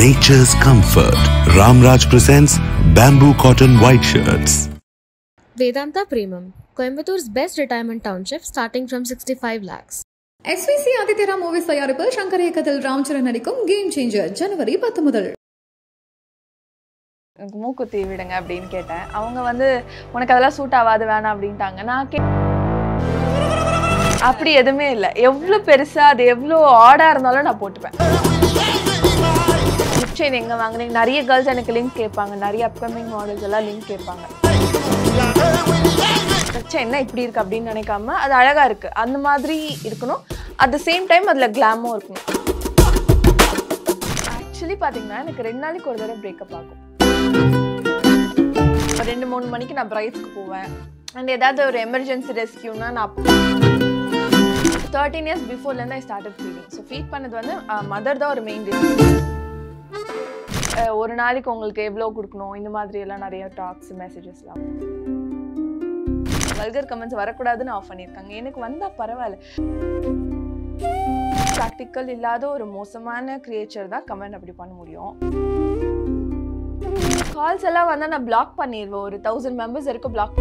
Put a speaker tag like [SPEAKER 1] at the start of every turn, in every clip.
[SPEAKER 1] nature's comfort. Ramraj presents bamboo cotton white shirts.
[SPEAKER 2] Vedanta Premium, Coimbator's best retirement township starting from 65 lakhs.
[SPEAKER 3] SVC Aditya Movies தயாரிப்பில் சங்கர் இயக்கத்தில் ராம்சரண் நடிக்கும் game changer ஜனவரி 10 முதல்.
[SPEAKER 4] எனக்கு மூக்குத்தி விடுங்க அப்படின்னு கேட்டேன். அவங்க உனக்கு அதெல்லாம் சூட் ஆகாது வேணாம் அப்படின்ட்டாங்க. நான் அப்படி எதுவுமே இல்லை. எவ்வளோ பெருசா அது எவ்வளோ ஆடா இருந்தாலும் நான் போட்டுப்பேன். லிப் செயின் எங்கே வாங்கினீங்க? நிறைய கேர்ள்ஸ் எனக்கு லிங்க் கேட்பாங்க. நிறைய அப்கமிங் மாடல்ஸ் எல்லாம் லிங்க் கேட்பாங்க. என்ன இப்படி இருக்கு அப்படின்னு நினைக்காம அது அழகா இருக்கு அந்த மாதிரி இருக்கணும். அட் த சேம் டைம் அதில் கிளாமும் இருக்கணும். ஆக்சுவலி பார்த்தீங்கன்னா எனக்கு 2 நாளைக்கு ஒரு தடவை பிரேக்கப் ஆகும். 2-3 மணிக்கு நான் பிரைஸ்க்கு போவேன். அண்ட் ஏதாவது ஒரு எமர்ஜென்சி ரெஸ்கியூனா நான் 13 இயர்ஸ் பிஃபோர்லேருந்து I started feeding. So feed பண்ணது மதர் தான் ஒரு மெயின் ரீசன். ஒரு நாளைக்கு உங்களுக்கு எவ்வளோ கொடுக்கணும் இந்த மாதிரி எல்லாம் நிறைய டாக்ஸ் மெசேஜஸ்லாம் வல்கர் கமெண்ட்ஸ் வரக்கூடாதுன்னு ஆஃப் பண்ணியிருக்காங்க. எனக்கு வந்தால் பரவாயில்ல. ப்ராக்டிக்கல் இல்லாத ஒரு மோசமான கிரியேச்சர் தான் கமெண்ட் அப்படி பண்ண முடியும். கால்ஸ் எல்லாம் நான் பிளாக் பண்ணிடுவேன். ஒரு 1000 மெம்பர்ஸ் வரைக்கும் பிளாக்.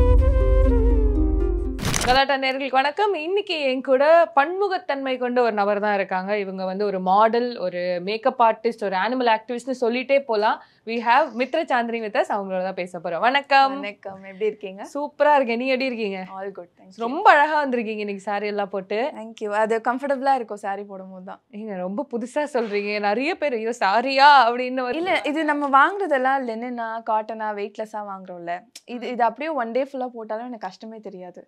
[SPEAKER 4] கலாட்டா நேயர்களுக்கு வணக்கம். இன்னைக்கு என் கூட பன்முகத்தன்மை கொண்ட ஒரு நபர் தான் இருக்காங்க. இவங்க ஒரு மாடல், ஒரு மேக்கப் ஆர்டிஸ்ட், ஒரு அனிமல் ஆக்டிவிஸ்ட்னு சொல்லிட்டே போகலாம். we have Mitra Chandni with us. அவங்களோட தான் பேச போறோம். வணக்கம். வணக்கம். எப்படி இருக்கீங்க? சூப்பரா இருக்கேன். நீங்க எப்படி இருக்கீங்க? All good. தேங்க்ஸ். ரொம்ப அழகா வந்திருக்கீங்க இன்னைக்கு சாரி எல்லாம் போட்டு. Thank you. அது கம்ஃபர்டபுளா இருக்கும் சாரி போடும்போது தான். நீங்க ரொம்ப புதுசா சொல்றீங்க. நிறைய பேர் ஐயோ சாரியா அப்படின்னு இல்ல. இது நம்ம வாங்குறதெல்லாம் லெனினா காட்டனா வெயிட்லெஸ்ஸா வாங்குறோம்ல. இது அப்படியே ஒன் டே ஃபுல்லா போட்டாலும் எனக்கு கஷ்டமே தெரியாது.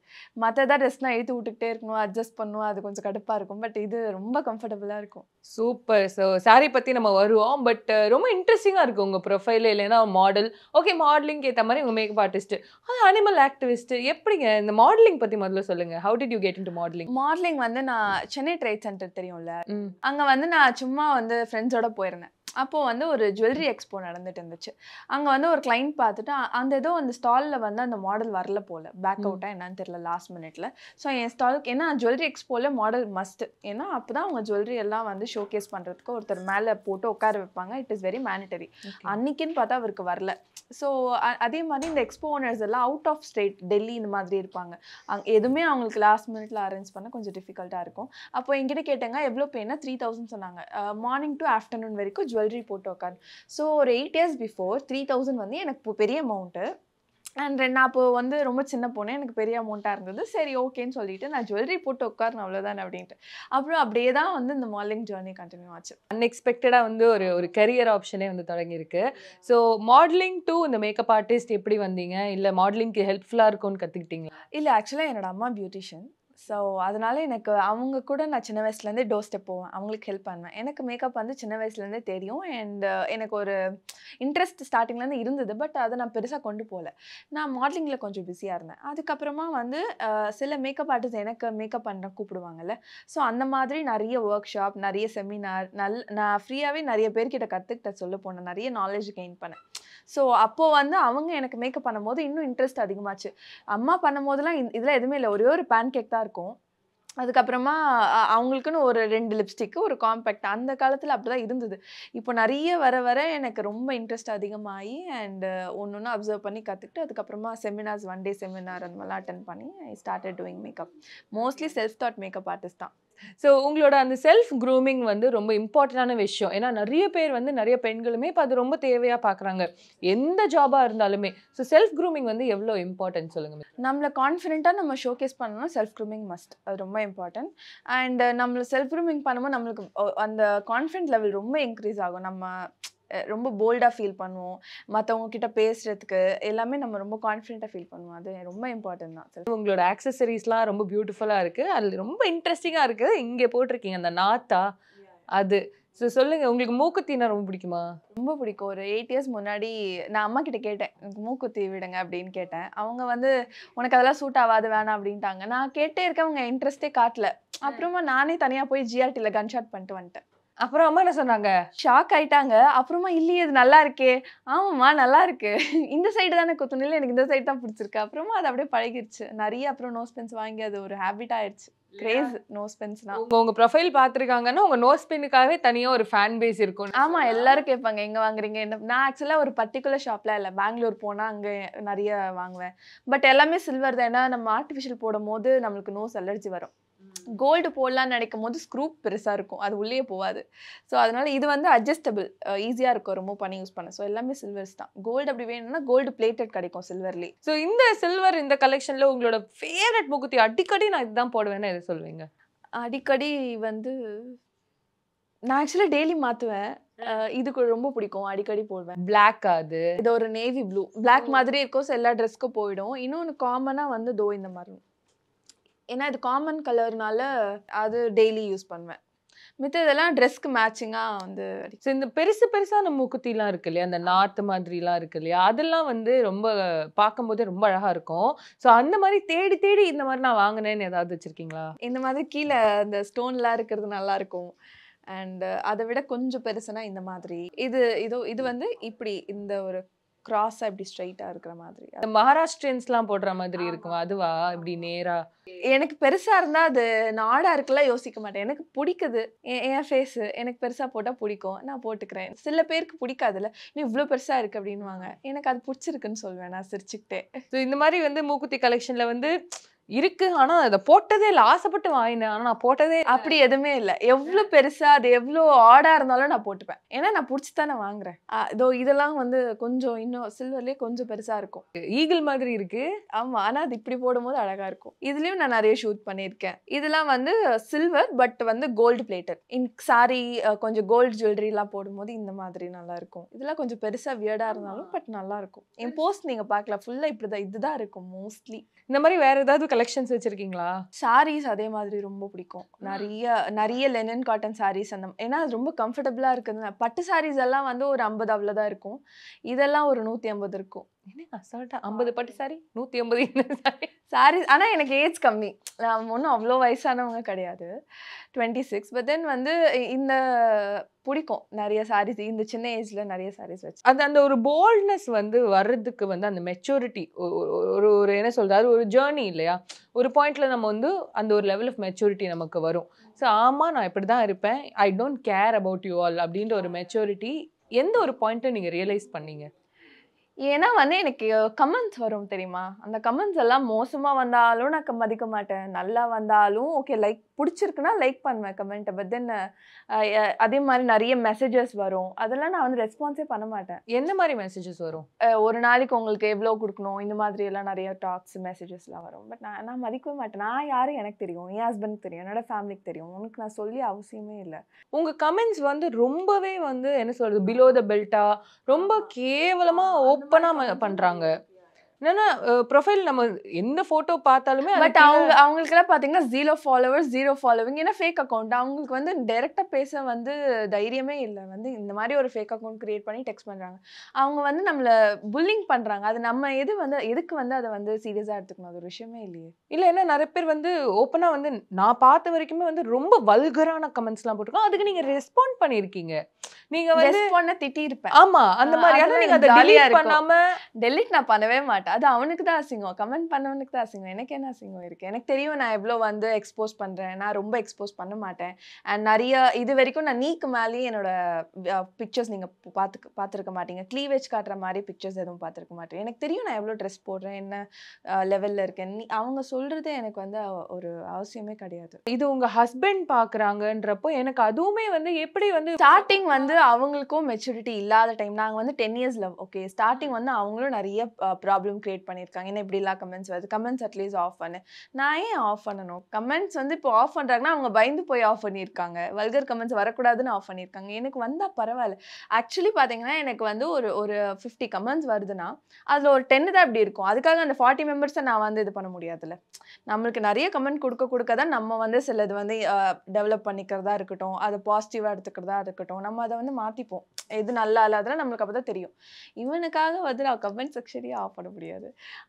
[SPEAKER 4] மற்றதான் ட்ரெஸ்லாம் எழுத்து விட்டுக்கிட்டே இருக்கணும், அட்ஜஸ்ட் பண்ணணும், அது கொஞ்சம் கடுப்பா இருக்கும். பட் இது ரொம்ப கம்ஃபர்டபுளா இருக்கும். சூப்பர். ஸோ சாரி பத்தி நம்ம வருவோம். பட் ரொம்ப இன்ட்ரெஸ்டிங்கா இருக்கும் உங்க ப்ரொஃபைல். இல்லைன்னா மாடல், ஓகே, மாடலிங் ஏற்ற மாதிரி உங்க மேக்கப் ஆர்டிஸ்ட், அது அனிமல் ஆக்டிவிஸ்ட். எப்படிங்க இந்த மாடலிங் பத்தி முதல்ல சொல்லுங்க. How did you get into modelling? Modelling நான் சென்னை ட்ரேட் சென்டர் தெரியும்ல, அங்க நான் சும்மா ஃப்ரெண்ட்ஸோட போயிருந்தேன். அப்போது ஒரு ஜுவல்லரி எக்ஸ்போ நடந்துட்டு இருந்துச்சு. அங்கே ஒரு கிளைண்ட் பார்த்துட்டு அந்த ஸ்டாலில் அந்த மாடல் வரல போல், பேக் அவுட்டாக என்னன்னு தெரியல லாஸ்ட் மினிட்ல. ஸோ என் ஸ்டாலுக்கு ஏன்னா ஜுவல்லரி எக்ஸ்போவில் மாடல் மஸ்ட். ஏன்னா அப்போ தான் அவங்க ஜுவல்லரி எல்லாம் ஷோகேஸ் பண்ணுறதுக்கு ஒருத்தர் மேலே போட்டு உட்கார வைப்பாங்க. It is very monetary. அன்னைக்குன்னு பார்த்தா அவருக்கு வரல. ஸோ அதே மாதிரி இந்த எக்ஸ்போ ஓனர்ஸ் எல்லாம் அவுட் ஆஃப் ஸ்டேட், டெல்லி இந்த மாதிரி இருப்பாங்க. எதுவுமே அவங்களுக்கு லாஸ்ட் மினிட்ல அரேஞ்ச் பண்ண கொஞ்சம் டிஃபிகல்ட்டாக இருக்கும். அப்போ என்கிட்ட கேட்டாங்க எவ்வளோ பேனா? 3000 சொன்னாங்க. மார்னிங் டு ஆஃப்டர்நூன் வரைக்கும் ஜுவல்லரி போட்டு உட்காந்து. ஸோ ஒரு 8 இயர்ஸ் பிஃபோர் 3000 எனக்கு பெரிய அமௌண்ட்டு. அண்ட் நான் அப்போது ரொம்ப சின்ன பொண்ணு, எனக்கு பெரிய அமௌண்ட்டாக இருந்தது. சரி ஓகேன்னு சொல்லிட்டு நான் ஜுவல்லரி போட்டு உட்காரணும் அவ்வளோதானே அப்படின்ட்டு. அப்புறம் அப்படியே தான் இந்த மாடலிங் ஜேர்னி கண்டினியூ ஆச்சு. அன்எக்ஸ்பெக்டடாக ஒரு கரியர் ஆப்ஷனே தொடங்கியிருக்கு. ஸோ மாடலிங் டு இந்த மேக்கப் ஆர்டிஸ்ட் எப்படி வந்தீங்க? இல்லை மாடலிங்க்கு ஹெல்ப்ஃபுல்லாக இருக்கும்னு கற்றுக்கிட்டீங்களா? இல்லை, ஆக்சுவலாக என்னோட அம்மா பியூட்டிஷியன். ஸோ அதனால் எனக்கு அவங்க கூட நான் சின்ன வயசுலேருந்தே டோர் ஸ்டெப் போவேன், அவங்களுக்கு ஹெல்ப் பண்ணுவேன். எனக்கு மேக்கப் சின்ன வயசுலேருந்தே தெரியும். அண்ட் எனக்கு ஒரு இன்ட்ரெஸ்ட் ஸ்டார்டிங்லேருந்து இருந்தது. பட் அதை நான் பெருசாக கொண்டு போகல. நான் மாடலிங்கில் கொஞ்சம் பிஸியாக இருந்தேன். அதுக்கப்புறமா சில மேக்கப் ஆர்டிஸ்ட் எனக்கு மேக்கப் பண்ண கூப்பிடுவாங்கல்ல. ஸோ அந்த மாதிரி நிறைய ஒர்க் ஷாப், நிறைய செமினார், நான் ஃப்ரீயாகவே நிறைய பேர்கிட்ட கற்றுக்கிட்ட சொல்ல போனேன், நிறைய நாலேஜ் கெயின் பண்ணேன். ஸோ அப்போது அவங்க எனக்கு மேக்கப் பண்ணும்போது இன்னும் இன்ட்ரெஸ்ட் அதிகமாச்சு. அம்மா பண்ணும் போதெல்லாம் இதெல்லாம் எதுவுமே இல்லை, ஒரே ஒரு பேன் கேக் தான் இருக்கும். அதுக்கப்புறமா அவங்களுக்குன்னு ஒரு 2 லிப்ஸ்டிக்கு, ஒரு காம்பேக்ட். அந்த காலத்தில் அப்படி தான் இருந்தது. இப்போ நிறைய வர வர எனக்கு ரொம்ப இன்ட்ரெஸ்ட் அதிகமாகி அண்ட் ஒன்று அப்சர்வ் பண்ணி கற்றுக்கிட்டு அதுக்கப்புறமா செமினார்ஸ், 1 டே செமினார் அந்த மாதிரிலாம் அட்டென்ட் பண்ணி I started doing makeup. Mostly self thought makeup artist தான். ஸோ உங்களோட அந்த செல்ஃப் க்ரூமிங் ரொம்ப இம்பார்ட்டண்டான விஷயம். ஏன்னா நிறைய பேர் நிறைய பெண்களுமே இப்போ அது ரொம்ப தேவையாக பார்க்குறாங்க, எந்த ஜாபாக இருந்தாலுமே. ஸோ செல்ஃப் க்ரூமிங் எவ்வளோ இம்பார்ட்டன்ட் சொல்லுங்கள். நம்மளை கான்ஃபிடென்ட்டாக நம்ம ஷோகேஸ் பண்ணணும்னா செல்ஃப் க்ரூமிங் மஸ்ட். அது ரொம்ப இம்பார்ட்டன்ட். அண்ட் நம்மளை செல்ஃப் க்ரூமிங் பண்ணும்போது நம்மளுக்கு அந்த கான்ஃபிடென்ட் லெவல் ரொம்ப இன்க்ரீஸ் ஆகும். நம்ம ரொம்ப போல்டாக ஃபீல் பண்ணுவோம், மற்றவங்க கிட்ட பேசுகிறதுக்கு எல்லாமே நம்ம ரொம்ப கான்ஃபிடென்ட்டாக ஃபீல் பண்ணுவோம். அது ரொம்ப இம்பார்ட்டன்ட் தான். உங்களோட ஆக்சசரிஸ்லாம் ரொம்ப பியூட்டிஃபுல்லாக இருக்குது. அது ரொம்ப இன்ட்ரெஸ்டிங்காக இருக்குது. இங்கே போட்டிருக்கீங்க அந்த நாத்தா, அது. ஸோ சொல்லுங்கள், உங்களுக்கு மூக்குத்தினா ரொம்ப பிடிக்குமா? ரொம்ப பிடிக்கும். ஒரு 8 இயர்ஸ் முன்னாடி நான் அம்மா கிட்ட கேட்டேன், எனக்கு மூக்குத்தி விடுங்க அப்படின்னு கேட்டேன். அவங்க உனக்கு அதெல்லாம் சூட் ஆகாது வேணாம் அப்படின்ட்டாங்க. நான் கேட்டே இருக்கேன், அவங்க இன்ட்ரெஸ்ட்டே காட்டல. அப்புறமா நானே தனியாக போய் ஜிஆர்டியில் கன்ஷாட் பண்ணிட்டு வந்துட்டேன். அப்புறம் அம்மா என்ன சொன்னாங்க? ஷாக் ஆயிட்டாங்க. அப்புறமா இல்லையே இது நல்லா இருக்கே. ஆமாம்மா நல்லா இருக்கு, இந்த சைடு தானே குத்துனில, எனக்கு இந்த சைடு தான் பிடிச்சிருக்கு. அப்புறமா அது அப்படியே பழகிடுச்சு. நிறைய அப்புறம் நோஸ் பென்ஸ் வாங்கி அது ஒரு ஹேபிட் ஆயிடுச்சு.
[SPEAKER 5] கிரேஸ் நோஸ் பென்ஸ்னா.
[SPEAKER 4] உங்க ப்ரொஃபைல் பார்த்துருக்காங்கன்னா உங்க நோஸ் பின்னுக்காகவே தனியா ஒரு ஃபேன் பேஸ் இருக்கும்.
[SPEAKER 5] ஆமா, எல்லாரும் கேட்பாங்க எங்க வாங்குறீங்க என்ன. நான் ஆக்சுவலா ஒரு பர்டிகுலர் ஷாப்ல இல்ல, பெங்களூர் போனா அங்க நிறைய வாங்குவேன். பட் எல்லாமே சில்வர் தான். ஏன்னா நம்ம ஆர்டிஃபிஷியல் போடும் போது நம்மளுக்கு நோஸ் அலர்ஜி வரும். கோல்டு போடலான்னு நினைக்கும் போது ஸ்க்ரூ பெருசா இருக்கும், அது உள்ளே போகாது. ஸோ அதனால இது வந்து அட்ஜஸ்டபிள், ஈஸியா இருக்கும் ரிமூவ் பண்ணி யூஸ் பண்ண. ஸோ எல்லாமே சில்வர்ஸ் தான். கோல்டு அப்படி வேணும்னா கோல்டு பிளேட்டட் கிடைக்கும் சில்வர்லேயே.
[SPEAKER 4] ஸோ இந்த சில்வர் இந்த கலெக்ஷன்ல உங்களோட ஃபேவரட் மூக்குத்தி, அடிக்கடி நான் இதுதான் போடுவேன்னு எது சொல்லுவீங்க?
[SPEAKER 5] அடிக்கடி வந்து நான் ஆக்சுவலா டெய்லி மாத்துவேன். இதுக்கு ரொம்ப பிடிக்கும், அடிக்கடி போடுவேன்.
[SPEAKER 4] பிளாக் அது
[SPEAKER 5] இது ஒரு நேவி ப்ளூ பிளாக் மாதிரி இருக்கும். ஸோ எல்லா ட்ரெஸ்க்கும் போயிடும். இன்னொன்று காமனா வந்து இந்த மாதிரி, ஏன்னா இது காமன் கலர்னால அது டெய்லி யூஸ் பண்ணுவேன். மித்த இதெல்லாம் ட்ரெஸ்க்கு மேட்சிங்காக வந்து.
[SPEAKER 4] ஸோ இந்த பெருசு பெருசான மூக்குத்திலாம் இருக்கு இல்லையா, அந்த நார்த்து மாதிரிலாம் இருக்கு இல்லையா, அதெல்லாம் வந்து ரொம்ப பார்க்கும்போதே ரொம்ப அழகா இருக்கும். ஸோ அந்த மாதிரி தேடி தேடி இந்த மாதிரி நான் வாங்கினேன்னு ஏதாவது வச்சிருக்கீங்களா?
[SPEAKER 5] இந்த மாதிரி கீழே அந்த ஸ்டோன்லாம் இருக்கிறது நல்லா இருக்கும். அண்ட் அதை விட கொஞ்சம் பெருசுனா இந்த மாதிரி. இது வந்து இப்படி இந்த ஒரு கிராஸா இப்படி ஸ்ட்ரைட்டா இருக்கிற மாதிரி.
[SPEAKER 4] மகாராஷ்டிரியன்ஸ்லாம் போடுற மாதிரி இருக்கும் அதுவா? இப்படி நேரா
[SPEAKER 5] எனக்கு பெருசா இருந்தா அது நாடா இருக்குல்ல யோசிக்க மாட்டேன். எனக்கு பிடிக்குது, என் ஃபேஸ் எனக்கு பெருசா போட்டா பிடிக்கும், நான் போட்டுக்கிறேன். சில பேருக்கு பிடிக்காதுல்ல, நீ இவ்வளோ பெருசா இருக்கு அப்படின்வாங்க. எனக்கு அது பிடிச்சிருக்குன்னு சொல்வேன் நான் சிரிச்சுக்கிட்டே.
[SPEAKER 4] ஸோ இந்த மாதிரி வந்து மூக்குத்தி கலெக்ஷன்ல வந்து இருக்கு, ஆனா அதை போட்டதே இல்லை, ஆசைப்பட்டு வாங்கினேன் ஆனா நான் போட்டதே
[SPEAKER 5] அப்படி எதுவுமே இல்லை. எவ்வளோ பெருசா அது எவ்வளோ ஆடா இருந்தாலும் நான் போட்டுப்பேன். ஏன்னா நான் பிடிச்சிதானே வாங்குறேன். இதெல்லாம் வந்து கொஞ்சம் இன்னும் சில்வர்லயே கொஞ்சம் பெருசா இருக்கும்.
[SPEAKER 4] ஈகிள் மாதிரி இருக்கு.
[SPEAKER 5] ஆமா, ஆனா அது இப்படி போடும்போது அழகா இருக்கும். இதுலயும் நான் நிறைய ஷூட் பண்ணியிருக்கேன். இதெல்லாம் வந்து சில்வர் பட் வந்து கோல்டு பிளேட்டட். சாரி கொஞ்சம் கோல்டு ஜுவல்லரி எல்லாம் போடும்போது இந்த மாதிரி நல்லா இருக்கும். இதெல்லாம் கொஞ்சம் பெருசா வியர்டா இருந்தாலும் பட் நல்லா இருக்கும். என் போஸ்ட் நீங்க பார்க்கலாம், ஃபுல்லா இப்படிதான் இதுதான் இருக்கும் மோஸ்ட்லி.
[SPEAKER 4] இந்த மாதிரி வேற ஏதாவது கலெக்ஷன்ஸ் வச்சிருக்கீங்களா?
[SPEAKER 5] சாரீஸ் அதே மாதிரி ரொம்ப பிடிக்கும். நிறைய லெனன் காட்டன் சாரீஸ் அந்த, ஏன்னா அது ரொம்ப கம்ஃபர்டபுளா இருக்குது. பட்டு சாரீஸ் எல்லாம் வந்து ஒரு 50 அவ்வளோதான் இருக்கும். இதெல்லாம் ஒரு 150 இருக்கும்.
[SPEAKER 4] என்ன அசால்ட்டா 50 பட்டு சாரி 150
[SPEAKER 5] சாரீஸ். ஆனா எனக்கு ஏஜ் கம்மி, நான் ஒன்றும் அவ்வளோ வயசானவங்க கிடையாது, 26. பட் தென் வந்து இந்த பிடிக்கும் நிறைய சாரீஸ். இந்த சின்ன ஏஜ்ல நிறைய சாரீஸ் வச்சு
[SPEAKER 4] அது அந்த ஒரு போல்ட்னஸ் வந்து வர்றதுக்கு வந்து அந்த மெச்சூரிட்டி ஒரு என்ன சொல்றது, ஒரு ஜேர்னி இல்லையா? ஒரு பாயிண்ட்ல நம்ம வந்து அந்த ஒரு லெவல் ஆஃப் மெச்சூரிட்டி நமக்கு வரும். ஸோ ஆமா நான் இப்படி தான் இருப்பேன், I don't care about you all அப்படின்ற ஒரு மெச்சூரிட்டி எந்த ஒரு பாயிண்ட்டை நீங்க ரியலைஸ் பண்ணீங்க?
[SPEAKER 5] ஏன்னா வந்து எனக்கு கமெண்ட்ஸ் வரும் தெரியுமா, அந்த கமெண்ட்ஸ் எல்லாம் மோசமா வந்தாலும் நான் மதிக்க மாட்டேன், நல்லா வந்தாலும் ஓகே லைக் பிடிச்சிருக்குன்னா லைக் பண்ணுவேன் கமெண்ட்டை. பட் தென் அதே மாதிரி நிறைய மெசேஜஸ் வரும், அதெல்லாம் நான் வந்து ரெஸ்பான்ஸே பண்ண மாட்டேன்.
[SPEAKER 4] எந்த மாதிரி மெசேஜஸ் வரும்?
[SPEAKER 5] ஒரு நாளைக்கு உங்களுக்கு எவ்வளோ கொடுக்கணும் இந்த மாதிரி எல்லாம் நிறைய டாக்ஸ் மெசேஜஸ்லாம் வரும். பட் நான் மதிக்கவே மாட்டேன். நான் யாரும் எனக்கு தெரியும், என் ஹஸ்பண்ட் தெரியும், என்னோட ஃபேமிலிக்கு தெரியும், உனக்கு நான் சொல்லி அவசியமே இல்லை.
[SPEAKER 4] உங்க கமெண்ட்ஸ் வந்து ரொம்பவே வந்து என்ன சொல்றது, பிலோ த பெல்ட்டா ரொம்ப கேவலமா ஓப்பனா பண்றாங்க. என்னன்னா ப்ரொஃபைல் நம்ம எந்த போட்டோ பார்த்தாலுமே
[SPEAKER 5] பட் அவங்களுக்கெல்லாம் பார்த்தீங்கன்னா 0 followers 0 following. ஏன்னா ஃபேக் அக்கௌண்ட். அவங்களுக்கு வந்து டைரெக்டாக பேச வந்து தைரியமே இல்லை. வந்து இந்த மாதிரி ஒரு ஃபேக் அக்கௌண்ட் கிரியேட் பண்ணி டெக்ஸ்ட் பண்ணுறாங்க. அவங்க வந்து நம்மளை புல்லிங் பண்ணுறாங்க. அது நம்ம எதுக்கு வந்து அதை வந்து சீரியஸாக எடுத்துக்கணும், அது ஒரு விஷயமே இல்லையே.
[SPEAKER 4] இல்லை, ஏன்னா நிறைய பேர் வந்து ஓப்பனாக வந்து நான் பார்த்த வரைக்குமே வந்து ரொம்ப வல்கரான கமெண்ட்ஸ்லாம் போட்டிருக்கோம். அதுக்கு நீங்கள் ரெஸ்பாண்ட் பண்ணியிருக்கீங்க. நீங்க வந்து
[SPEAKER 5] திட்டி இருப்பேன்.
[SPEAKER 4] ஆமா, அந்த மாதிரி நீங்க அதை டெலீட் பண்ணாம.
[SPEAKER 5] டெலீட் நான் பண்ணவே மாட்டேன். அது அவனுக்கு தான் அசிங்கம், கமெண்ட் பண்ணவனுக்கு தான் அசிங்கம். எனக்கு என்ன அசிங்கம் இருக்கு? எனக்கு தெரியும் நான் எவ்வளோ வந்து எக்ஸ்போஸ் பண்றேன். நான் ரொம்ப எக்ஸ்போஸ் பண்ண மாட்டேன். அண்ட் நிறைய இது வரைக்கும் நான் நீக்கு மேலேயே என்னோட பிக்சர்ஸ் நீங்க பார்த்துருக்க மாட்டீங்க. க்ளீவேஜ் காட்டுற மாதிரி பிக்சர்ஸ் எதுவும் பார்த்துருக்க மாட்டேன். எனக்கு தெரியும் நான் எவ்வளோ ட்ரெஸ் போடுறேன், என்ன லெவல்ல இருக்கேன். அவங்க சொல்றது எனக்கு வந்து ஒரு அவசியமே கிடையாது.
[SPEAKER 4] இது உங்க ஹஸ்பண்ட் பாக்குறாங்கன்றப்போ எனக்கு அதுவுமே வந்து எப்படி வந்து
[SPEAKER 5] ஸ்டார்டிங் வந்து அவங்களுக்கும் மெச்சூரிட்டி இல்லாத டைம். நாங்கள் வந்து 10 years லவ். ஓகே, ஸ்டார்டிங் வந்து அவங்களும் நிறைய ப்ராப்ளம் கிரியேட் பண்ணியிருக்காங்க. என்ன இப்படிலாம் கமெண்ட்ஸ் வருது, கமெண்ட்ஸ் அட்லீஸ்ட் ஆஃப் பண்ணு. நான் ஏன் ஆஃப் பண்ணணும்? கமெண்ட்ஸ் வந்து இப்போ ஆஃப் பண்ணுறாங்கன்னா அவங்க பயந்து போய் ஆஃப் பண்ணியிருக்காங்க. வல்கர் கமெண்ட்ஸ் வரக்கூடாதுன்னு ஆஃப் பண்ணியிருக்காங்க. எனக்கு வந்தால் பரவாயில்ல. ஆக்சுவலி பார்த்தீங்கன்னா எனக்கு வந்து ஒரு 50 கமெண்ட்ஸ் வருதுன்னா அதில் ஒரு 10 தான் இப்படி இருக்கும். அதுக்காக அந்த 40 மெம்பர்ஸை நான் வந்து இது பண்ண முடியாதுல்ல. நம்மளுக்கு நிறைய கமெண்ட் கொடுக்க தான் நம்ம வந்து சிலது வந்து டெவலப் பண்ணிக்கிறதா இருக்கட்டும், அதை பாசிட்டிவாக எடுத்துக்கிறதா இருக்கட்டும், நம்ம அதை வந்து மாற்றிப்போம். எது நல்லா இல்லாதெல்லாம் நம்மளுக்கு அப்போ தான் தெரியும். இவனுக்காக வந்து நான் கமெண்ட் செக்ஷனே ஆஃப் பண்ண முடியாது.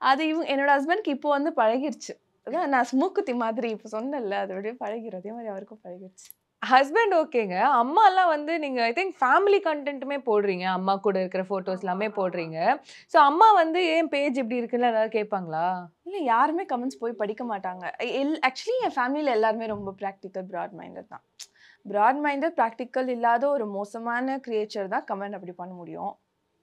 [SPEAKER 5] அது என்னோட ஹஸ்பண்ட்க்கு இப்போ வந்து பழகிருச்சு. அதான் நான் ஸ்மூக்குத்தி மாதிரி இப்போ சொன்னேன்ல, அது அப்படியே பழகிடும். அதே மாதிரி அவருக்கும் பழகிருச்சு.
[SPEAKER 4] ஹஸ்பண்ட் ஓகேங்க. அம்மாலாம் வந்து நீங்க ஐ திங்க் ஃபேமிலி கன்டென்ட்டுமே போடுறீங்க. அம்மா கூட இருக்கிற ஃபோட்டோஸ் எல்லாமே போடுறீங்க. ஸோ அம்மா வந்து ஏன் பேஜ் இப்படி இருக்குன்னு ஏதாவது கேட்பாங்களா?
[SPEAKER 5] இல்ல யாருமே கமெண்ட்ஸ் போய் படிக்க மாட்டாங்க. ஆக்சுவலி என் ஃபேமிலியில எல்லாருமே ரொம்ப ப்ராக்டிக்கல் பிராட் மைண்டட் தான். பிராட் மைண்டட் ப்ராக்டிக்கல் இல்லாத ஒரு மோசமான கிரியேச்சர் தான் கமெண்ட் அப்படி பண்ண முடியும்.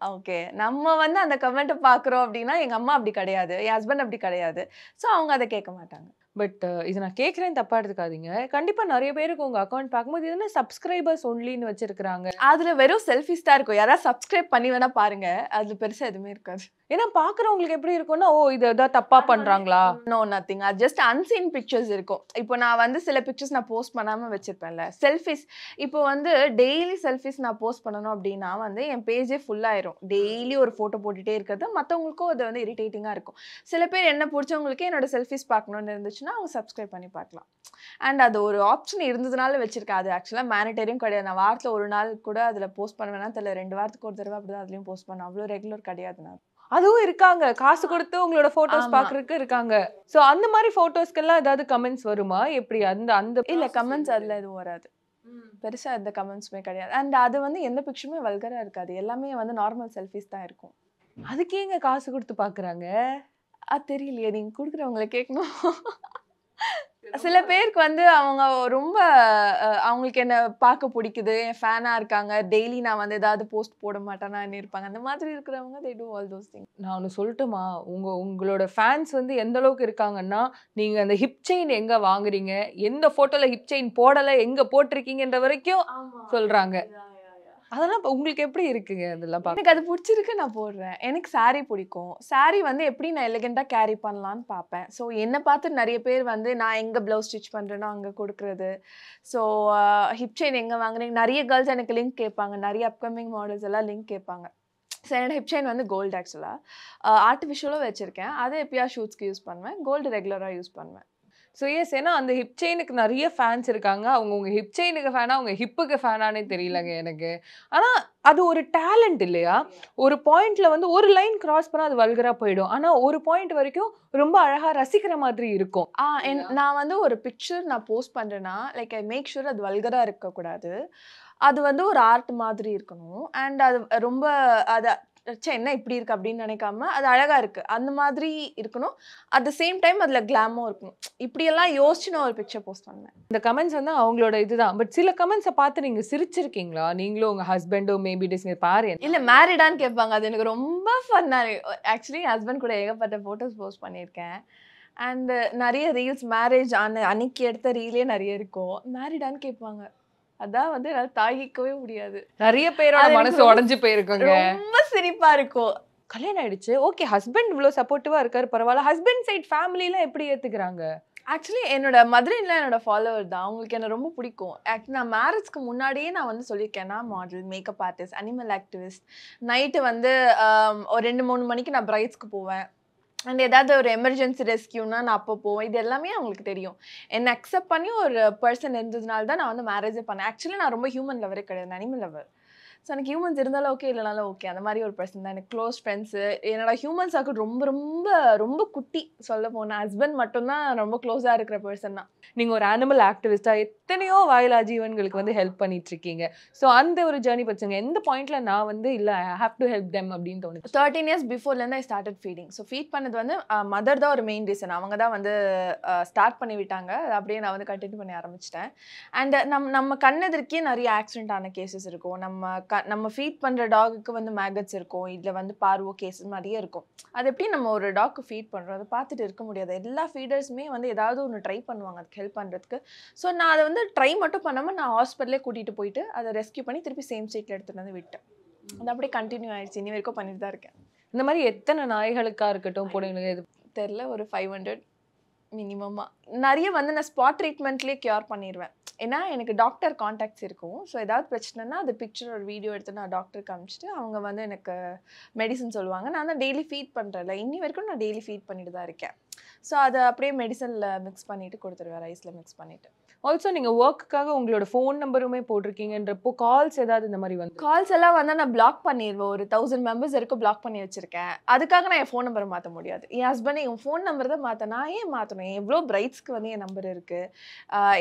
[SPEAKER 5] ஓகே. நம்ம வந்து அந்த கமெண்ட்ட பார்க்குறோம் அப்படின்னா, எங்க அம்மா அப்படி கிடையாது. என் ஹஸ்பண்ட் அப்படி கிடையாது. ஸோ அவங்க அத கேட்க மாட்டாங்க.
[SPEAKER 4] பட் இது நான் கேட்குறேன்னு தப்பா எடுத்துக்காதீங்க. கண்டிப்பா நெறைய பேருக்கு உங்க அக்கவுண்ட் பார்க்கும்போது இது என்ன சப்ஸ்கிரைபர்ஸ் ஒன்லின்னு வச்சிருக்காங்க.
[SPEAKER 5] அதுல வெறும் செல்ஃபிஸ் தான் இருக்கும். யாராவது சப்ஸ்கிரைப் பண்ணி வேணா பாருங்க. அதுல பெருசா எதுவுமே இருக்காது.
[SPEAKER 4] ஏன்னா பார்க்குறவங்களுக்கு எப்படி இருக்கும்னா, ஓ இது ஏதாவது தப்பா பண்றாங்களா?
[SPEAKER 5] No nothing. அது ஜஸ்ட் அன்சீன் பிக்சர்ஸ் இருக்கும். இப்போ நான் வந்து சில பிக்சர்ஸ் நான் போஸ்ட் பண்ணாம வச்சிருப்பேன்ல. செல்ஃபிஸ் இப்போ வந்து டெய்லி செல்ஃபிஸ் நான் போஸ்ட் பண்ணணும் அப்படின்னா வந்து என் பேஜே ஃபுல் ஆயிரும். டெய்லி ஒரு ஃபோட்டோ போட்டுட்டே இருக்கிறது மற்றவங்களுக்கும் அது வந்து இரிட்டேட்டிங்காக இருக்கும். சில பேர் என்ன பிடிச்சவங்களுக்கே என்னோட செல்ஃபிஸ் பார்க்கணும்னு இருந்துச்சுன்னா அவங்க சப்ஸ்கிரைப் பண்ணி பார்க்கலாம். அண்ட் அது ஒரு ஆப்ஷன் இருந்ததுனால வச்சிருக்கேன். அது ஆக்சுவலாக மேனிட்டரியும் கிடையாது. நான் வாரத்தில் ஒரு நாள் கூட அதில் போஸ்ட் பண்ணுவேன்னா தெரியல. 2 வாரத்துக்கு ஒரு தடவை அப்படிதான் அதுலேயும் போஸ்ட் பண்ணேன். அவ்வளோ ரெகுலர் கிடையாது நான்.
[SPEAKER 4] அதுவும் இருக்காங்க. காசு கொடுத்து உங்களோட போட்டோஸ் பார்க்கறதுக்கு இருக்காங்க. சோ அந்த மாதிரி போட்டோஸ்க்கெல்லாம் ஏதாவது கமெண்ட்ஸ் வருமா? எப்படி அந்த
[SPEAKER 5] இல்ல கமெண்ட்ஸ் அதுல எதுவும் வராது. பெருசா எந்த கமெண்ட்ஸுமே கிடையாது. அண்ட் அது வந்து எந்த பிக்சருமே வல்கரா இருக்காது. எல்லாமே வந்து நார்மல் செல்ஃபிஸ் தான் இருக்கும்.
[SPEAKER 4] அதுக்கு ஏங்க காசு கொடுத்து பார்க்கறாங்க?
[SPEAKER 5] அது தெரியலையே. நீங்க கொடுக்குறவங்கள கேட்கணும். சில பேருக்கு வந்து அவங்க ரொம்ப அவங்களுக்கு என்ன பார்க்க பிடிக்குது, என் ஃபேனா இருக்காங்க, டெய்லி நான் வந்து ஏதாவது போஸ்ட் போட மாட்டேன்னா இருப்பாங்க. அந்த மாதிரி இருக்கிறவங்க they do all those things.
[SPEAKER 4] நான் ஒன்று சொல்லட்டுமா? உங்களோட ஃபேன்ஸ் வந்து எந்த அளவுக்கு இருக்காங்கன்னா, நீங்க அந்த ஹிப் செயின் எங்க வாங்குறீங்க, எந்த போட்டோல ஹிப் செயின் போடல, எங்க போட்டிருக்கீங்கன்ற வரைக்கும் சொல்றாங்க. அதெல்லாம் உங்களுக்கு எப்படி இருக்குங்க அதெல்லாம் பார்க்க?
[SPEAKER 5] எனக்கு அது பிடிச்சிருக்கு, நான் போடுறேன். எனக்கு saree பிடிக்கும். saree வந்து எப்படி நான் எலிகெண்டா கேரி பண்ணலான்னு பார்ப்பேன். ஸோ என்னை பார்த்து நிறைய பேர் வந்து நான் எங்கே ப்ளவுஸ் ஸ்டிச் பண்ணுறேனோ அங்கே கொடுக்குறது. ஸோ ஹிப் செயின் எங்கே வாங்குறீங்க, நிறைய கேர்ள்ஸ் எனக்கு லிங்க் கேட்பாங்க. நிறைய அப்கமிங் மாடல்ஸ் எல்லாம் லிங்க் கேட்பாங்க. ஸோ என்னோட ஹிப் செயின் வந்து கோல்டு ஆக்சுவலாக ஆர்டிஃபிஷியலும் வச்சுருக்கேன். அதை எப்பயா ஷூட்ஸ்க்கு யூஸ் பண்ணுவேன். கோல்டு ரெகுலராக யூஸ் பண்ணுவேன்.
[SPEAKER 4] ஸோ எஸ், ஏன்னா அந்த ஹிப் செயினுக்கு நிறைய ஃபேன்ஸ் இருக்காங்க. அவங்க உங்க ஹிப் செயினுக்கு ஃபேனா அவங்க ஹிப்புக்கு ஃபேனானே தெரியலங்க எனக்கு. ஆனா அது ஒரு டேலண்ட் இல்லையா? ஒரு பாயிண்ட்ல வந்து ஒரு லைன் கிராஸ் பண்ணா அது வல்கரா போயிடும். ஆனா ஒரு பாயிண்ட் வரைக்கும் ரொம்ப அழகா ரசிக்கிற மாதிரி இருக்கும்.
[SPEAKER 5] நான் வந்து ஒரு பிக்சர் நான் போஸ்ட் பண்றேன்னா லைக் ஐ மேக் ஷூர் அது வல்கரா இருக்கக்கூடாது. அது வந்து ஒரு ஆர்ட் மாதிரி இருக்கணும். அண்ட் அது ரொம்ப அதை என்ன இப்படி இருக்கு அப்படின்னு நினைக்காம அது அழகா இருக்கு அந்த மாதிரி இருக்கணும். அட் த சேம் டைம் அதுல கிளாமும் இருக்கணும். இப்படியெல்லாம் யோசிச்சு நான் ஒரு பிக்சர் போஸ்ட் பண்ணேன்.
[SPEAKER 4] இந்த கமெண்ட்ஸ் வந்து அவங்களோட இதுதான். பட் சில கமெண்ட்ஸை பார்த்து நீங்க சிரிச்சிருக்கீங்களா? நீங்களும் உங்க ஹஸ்பண்டோ மேபி பாரு
[SPEAKER 5] இல்ல மேரிடான்னு கேட்பாங்க. அது எனக்கு ரொம்ப ஃபன்னா. ஆக்சுவலி ஹஸ்பண்ட் கூட ஏகப்பட்ட போட்டோஸ் போஸ்ட் பண்ணியிருக்கேன். அண்ட் நிறைய ரீல்ஸ் மேரேஜ் அன்னைக்கு எடுத்த ரீலே நிறைய இருக்கும். மேரிடான்னு கேட்பாங்க. அதான் வந்து என்னால தாங்கிக்கவே முடியாது.
[SPEAKER 4] நிறைய பேரோட மனசு உடைஞ்சு போயிருக்குங்க.
[SPEAKER 5] ரொம்ப சிரிப்பா இருக்கும்.
[SPEAKER 4] கல்யாணம் ஆயிடுச்சு, ஓகே, ஹஸ்பண்ட் இவ்வளவு சப்போர்ட்டிவா இருக்காரு, பரவாயில்ல. ஹஸ்பண்ட் சைட் ஃபேமிலி எல்லாம் எப்படி ஏத்துக்கிறாங்க?
[SPEAKER 5] ஆக்சுவலி என்னோட மதுரையில் என்னோட ஃபாலோவர் தான். அவங்களுக்கு என்ன ரொம்ப பிடிக்கும். ஆக்சுவலி நான் மேரேஜ்க்கு முன்னாடியே நான் வந்து சொல்லியிருக்கேன், நான் model, makeup artist, animal activist. Night வந்து ஒரு 2-3 மணிக்கு நான் பிரைட்ஸ்க்கு போவேன். அண்ட் ஏதாவது ஒரு எமர்ஜென்சி ரெஸ்கியூனா நான் அப்போ போவேன். இது எல்லாமே அவங்களுக்கு தெரியும். என்னை அக்செப்ட் பண்ணி ஒரு பர்சன் இருந்ததுனால தான் நான் வந்து மேரேஜே பண்ணேன். ஆக்சுவலி நான் ரொம்ப ஹியூமன் லவரே கிடையாது, அனிமல் லவர். ஸோ எனக்கு ஹியூமன்ஸ் இருந்தாலும் ஓகே, இல்லைனாலும் ஓகே. அந்த மாதிரி ஒரு பர்சன் தான் எனக்கு க்ளோஸ் ஃப்ரெண்ட்ஸு. என்னோட ஹியூமன் சர்க்கிள் ரொம்ப ரொம்ப ரொம்ப குட்டி. சொல்ல போனால் ஹஸ்பண்ட் மட்டும்தான் ரொம்ப க்ளோஸாக இருக்கிற பர்சன் தான்.
[SPEAKER 4] நீங்கள் ஒரு அனிமல் ஆக்டிவிஸ்டாக எத்தனையோ வாயிலா ஜீவன்களுக்கு வந்து ஹெல்ப் பண்ணிட்டு இருக்கீங்க. ஸோ அந்த ஒரு ஜேர்னி பச்சுங்க எந்த பாயிண்ட்ல நான் வந்து இல்லை I have to help them அப்படின்னு தோணுது?
[SPEAKER 5] 13 இயர்ஸ் பிஃபோர்லேருந்து I started feeding. So feed பண்ணது வந்து மதர் தான் ஒரு மெயின் ரீசன். அவங்க தான் வந்து ஸ்டார்ட் பண்ணி விட்டாங்க. அது அப்படியே நான் வந்து கண்டினியூ பண்ணி ஆரம்பிச்சிட்டேன். அண்ட் நம்ம கண்ணெதிர்க்கே நிறைய ஆக்சிடென்ட் ஆன கேசஸ் இருக்கும். நம்ம ஃபீட் பண்ணுற டாகுக்கு வந்து மேகட்ஸ் இருக்கும். இதில் வந்து பார்வோ கேசஸ் நிறைய இருக்கும். அது எப்படி நம்ம ஒரு டாக்கு ஃபீட் பண்ணுறோம், அதை பார்த்துட்டு இருக்க முடியாது. எல்லா ஃபீடர்ஸுமே வந்து ஏதாவது ஒன்று ட்ரை பண்ணுவாங்க அதுக்கு ஹெல்ப் பண்ணுறதுக்கு. ஸோ நான் அதை வந்து ட்ரை மட்டும் பண்ணாமல் நான் ஹாஸ்பிட்டலே கூட்டிகிட்டு போயிட்டு அதை ரெஸ்கியூ பண்ணி திருப்பி சேம் ஸ்ட்ரீட்டில் எடுத்துகிட்டு வந்து விட்டேன். அது அப்படியே கண்டினியூ ஆயிடுச்சு. இனி வரைக்கும் பண்ணிட்டு தான் இருக்கேன்.
[SPEAKER 4] இந்த மாதிரி எத்தனை நாய்களுக்காக இருக்கட்டும் பொண்ணுங்களுக்கு எது
[SPEAKER 5] தெரில, ஒரு 500 மினிமமாக. நிறைய வந்து நான் ஸ்பாட் ட்ரீட்மெண்ட்லேயே க்யூர் பண்ணிடுவேன். ஏன்னா எனக்கு டாக்டர் கான்டாக்ட்ஸ் இருக்கும். ஸோ ஏதாவது பிரச்சனைனா அது பிக்சர் ஒரு வீடியோ எடுத்து நான் டாக்டருக்கு அனுப்பிச்சிட்டு அவங்க வந்து எனக்கு மெடிசன் சொல்லுவாங்க. நான் தான் டெய்லி ஃபீட் பண்ணுறேன்ல, இன்னி வரைக்கும் நான் டெய்லி ஃபீட் பண்ணிட்டு தான் இருக்கேன். ஸோ அதை அப்படியே மெடிசனில் மிக்ஸ் பண்ணிவிட்டு கொடுத்துருவேன், ரைஸில் மிக்ஸ் பண்ணிவிட்டு.
[SPEAKER 4] ஆல்சோ நீங்க ஒர்க்குக்காக உங்களோட ஃபோன் நம்பருமே போட்டிருக்கீங்கன்றப்போ கால்ஸ் ஏதாவது இந்த மாதிரி வந்து
[SPEAKER 5] கால்ஸ் எல்லாம் வந்து நான் பிளாக் பண்ணிடுவேன். ஒரு 1000 மெம்பர்ஸ் வரைக்கும் பிளாக் பண்ணி வச்சிருக்கேன். அதுக்காக நான் என் ஃபோன் நம்பரை மாற்ற முடியாது. என் ஹஸ்பண்ட் என் ஃபோன் நம்பர் தான் மாற்ற, நான் ஏன் மாற்றணும்? எவ்வளோ பிரைட்ஸ்க்கு வந்து என் நம்பர் இருக்கு,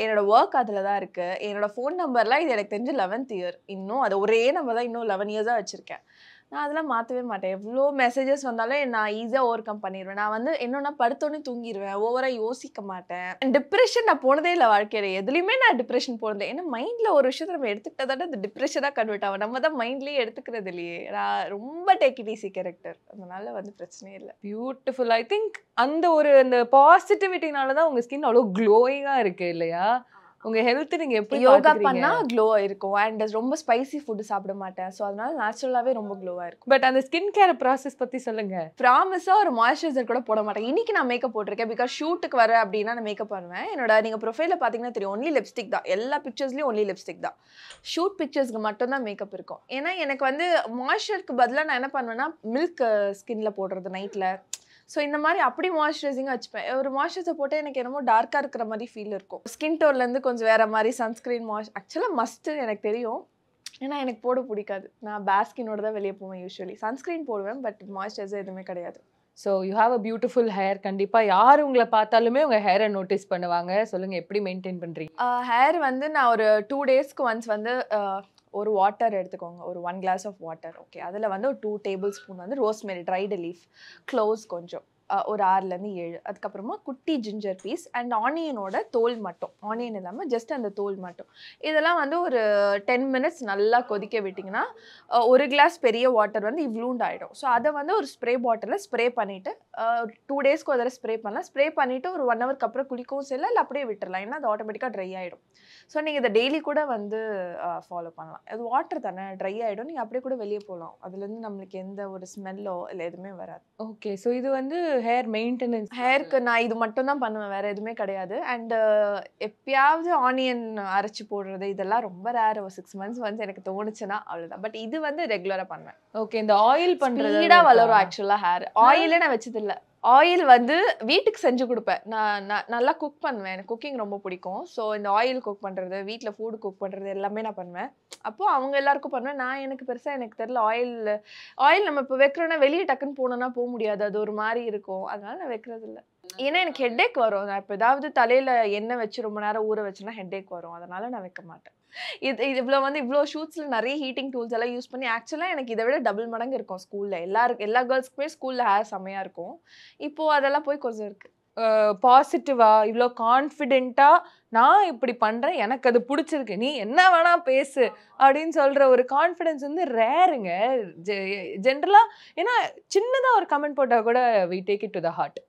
[SPEAKER 5] என்னோட ஒர்க் அதில் தான் இருக்கு. என்னோட ஃபோன் நம்பர்லாம் இது எனக்கு தெரிஞ்சு 11th இயர், இன்னும் அது ஒரே நம்பர் தான் இன்னும் 11 இயர்ஸாக வச்சிருக்கேன். நான் அதெல்லாம் மாற்றவே மாட்டேன். எவ்வளோ மெசேஜஸ் வந்தாலும் நான் ஈஸியாக ஓவர் கம் பண்ணிடுவேன். நான் வந்து என்னன்னா படுத்தோன்னே தூங்கிடுவேன், ஓவராக யோசிக்க மாட்டேன். டிப்ரெஷன் நான் போனதே இல்லை வாழ்க்கையில். எதுலையுமே நான் டிப்ரெஷன் போனதே, ஏன்னா மைண்டில் ஒரு விஷயத்தை நம்ம எடுத்துக்கிட்டதாட்ட அது டிப்ரெஷனாக கன்வெர்ட் ஆகும். நம்ம தான் மைண்ட்லேயே எடுத்துக்கிறது இல்லையே. நான் ரொம்ப டேக் இட் ஈஸி கேரக்டர், அதனால வந்து பிரச்சனையே இல்லை.
[SPEAKER 4] பியூட்டிஃபுல். ஐ திங்க் அந்த பாசிட்டிவிட்டினால தான் உங்க ஸ்கின் அவ்வளோ க்ளோயிங்காக இருக்கு இல்லையா? உங்க ஹெல்த் நீங்க எப்படி
[SPEAKER 5] யோகா பண்ணா க்ளோ இருக்கும். அண்ட் ரொம்ப ஸ்பைசி ஃபுட் சாப்பிட மாட்டேன். ஸோ அதனால நேச்சுரலாவே ரொம்ப க்ளோவா இருக்கும்.
[SPEAKER 4] பட் அந்த ஸ்கின் கேர் ப்ராசஸ் பத்தி சொல்லுங்க.
[SPEAKER 5] ப்ராமிஸா ஒரு மாய்ஸ்சரைசர் கூட போட மாட்டேன். இன்னைக்கு நான் மேக்கப் போட்டிருக்கேன் பிகாஸ் ஷூட்டுக்கு வர அப்படின்னா நான் மேக்கப் பண்ணுவேன். என்னோட நீங்க ப்ரொஃபைல பாத்தீங்கன்னா தெரியும், ஒன்லி லிப்ஸ்டிக் தான். எல்லா பிக்சர்ஸ்லயும் ஒன்லி லிப்ஸ்டிக் தான். ஷூட் பிக்சர்ஸ்க்கு மட்டும் தான் மேக்கப் இருக்கும். ஏன்னா எனக்கு வந்து மாய்ஸ்சருக்கு பதிலாக நான் என்ன பண்ணுவேன்னா மில்க் ஸ்கின்ல போடுறது நைட்ல. ஸோ இந்த மாதிரி அப்படி மாய்ஸ்சரைசிங்காக வச்சுப்பேன். ஒரு மாய்ஸ்சரைசர் போட்டு எனக்கு என்னமோ டார்க்காக இருக்கிற மாதிரி ஃபீல் இருக்கும். ஸ்கின் டோன்லேருந்து கொஞ்சம் வேறு மாதிரி சன்ஸ்க்ரீன் ஆக்சுவலாக மஸ்ட்டு எனக்கு தெரியும், ஏன்னா எனக்கு போட பிடிக்காது. நான் பேர் ஸ்கின்னோட தான் வெளியே போவேன் யூஸ்வலி. சன்ஸ்க்ரீன் போடுவேன், பட் மாய்ஸ்சரைசர் எதுவுமே கிடையாது.
[SPEAKER 4] So you have a beautiful hair. கண்டிப்பாக யார் உங்களை பார்த்தாலுமே உங்கள் ஹேரை நோட்டீஸ் பண்ணுவாங்க. சொல்லுங்கள், எப்படி மெயின்டைன் பண்ணுறீங்க?
[SPEAKER 5] ஹேர் வந்து நான் ஒரு 2 daysக்கு ஒன்ஸ் வந்து ஒரு வாட்டர் எடுத்துக்கோங்க, ஒரு 1 glass ஆஃப் வாட்டர். ஓகே, அதில் வந்து ஒரு 2 tablespoon வந்து ரோஸ்மெரி ட்ரைடு லீஃப், க்ளோவ்ஸ் கொஞ்சம், ஒரு 6லேருந்து 7, அதுக்கப்புறமா குட்டி ஜிஞ்சர் பீஸ் அண்ட் ஆனியனோட தோல் மட்டும், ஆனியன் இல்லாமல் ஜஸ்ட் அந்த தோல் மட்டும். இதெல்லாம் வந்து ஒரு 10 minutes நல்லா கொதிக்க விட்டிங்கன்னா 1 glass பெரிய வாட்டர் வந்து இவ்வளோண்டு ஆகிடும். ஸோ அதை வந்து ஒரு ஸ்ப்ரே பாட்டிலில் ஸ்ப்ரே பண்ணிவிட்டு 2 daysக்கு ஒரு தடவை ஸ்ப்ரே பண்ணலாம். ஸ்ப்ரே பண்ணிவிட்டு ஒரு 1 hourக்கு அப்புறம் குளிக்கவும் செய்யலாம், இல்லை அப்படியே விட்டுறலாம். ஏன்னா அது ஆட்டோமேட்டிக்காக ட்ரை ஆகிடும். ஸோ நீங்கள் இதை டெய்லி கூட வந்து ஃபாலோ பண்ணலாம். அது வாட்டர் தானே, ட்ரை ஆகிடும். நீங்கள் அப்படியே கூட வெளியே போகலாம். அதுலேருந்து நம்மளுக்கு எந்த ஒரு ஸ்மெல்லோ இல்லை எதுவுமே வராது.
[SPEAKER 4] ஓகே, ஸோ இது வந்து ஹேர் மெயின்டெனன்ஸ்.
[SPEAKER 5] ஹேருக்கு நான் இது மட்டும் தான் பண்ணுவேன், வேறு எதுவுமே கிடையாது. அண்ட் எப்பயாவது ஆனியன் அரைச்சி போடுறது இதெல்லாம் ரொம்ப ரேர். ஒரு 6 months வந்து எனக்கு தோணுச்சுன்னா அவ்வளோதான். பட் இது வந்து ரெகுலராக பண்ணுவேன்.
[SPEAKER 4] ஓகே, இந்த ஆயில் பண்ணுறது
[SPEAKER 5] ஸ்பீடாக வளரும் ஆக்சுவலாக ஹேர். ஆயிலே நான் வச்சதில்லை. ஆயில் வந்து வீட்டுக்கு செஞ்சு கொடுப்பேன். நான் நல்லா குக் பண்ணுவேன், எனக்கு குக்கிங் ரொம்ப பிடிக்கும். ஸோ இந்த ஆயில் குக் பண்ணுறது, வீட்டில் ஃபுட் குக் பண்ணுறது எல்லாமே நான் பண்ணுவேன். அப்போது அவங்க எல்லாருக்கும் பண்ணுவேன். நான் எனக்கு பெருசாக எனக்கு தெரியல, ஆயில் நம்ம இப்போ வைக்கிறோன்னா வெளியே டக்குன்னு போனோன்னா போக முடியாது, அது ஒரு மாதிரி இருக்கும். அதனால நான் வைக்கிறது இல்லை. ஏன்னா எனக்கு ஹெட்டேக் வரும். நான் இப்போ ஏதாவது தலையில் எண்ணெய் வச்சு ரொம்ப நேரம் ஊற வச்சுன்னா ஹெட்டேக் வரும். அதனால நான் வைக்க மாட்டேன். இது இவ்வளோ ஷூட்ஸில் நிறைய ஹீட்டிங் டூல்ஸ் எல்லாம் யூஸ் பண்ணி ஆக்சுவலாக எனக்கு இதை விட டபுள் மடங்கு இருக்கும் ஸ்கூலில். எல்லா கேர்ள்ஸ்க்குமே ஸ்கூலில் ஹேர் செம்மையாக இருக்கும். இப்போது அதெல்லாம் போய் கொஞ்சம் இருக்குது.
[SPEAKER 4] பாசிட்டிவாக இவ்வளோ கான்ஃபிடென்ட்டாக நான் இப்படி பண்ணுறேன், எனக்கு அது பிடிச்சிருக்கு, நீ என்ன வேணா பேசு அப்படின்னு சொல்கிற ஒரு கான்ஃபிடென்ஸ் வந்து ரேருங்க ஜென்ரலாக. ஏன்னா சின்னதாக ஒரு கமெண்ட் போட்டால் கூட we take it to the heart.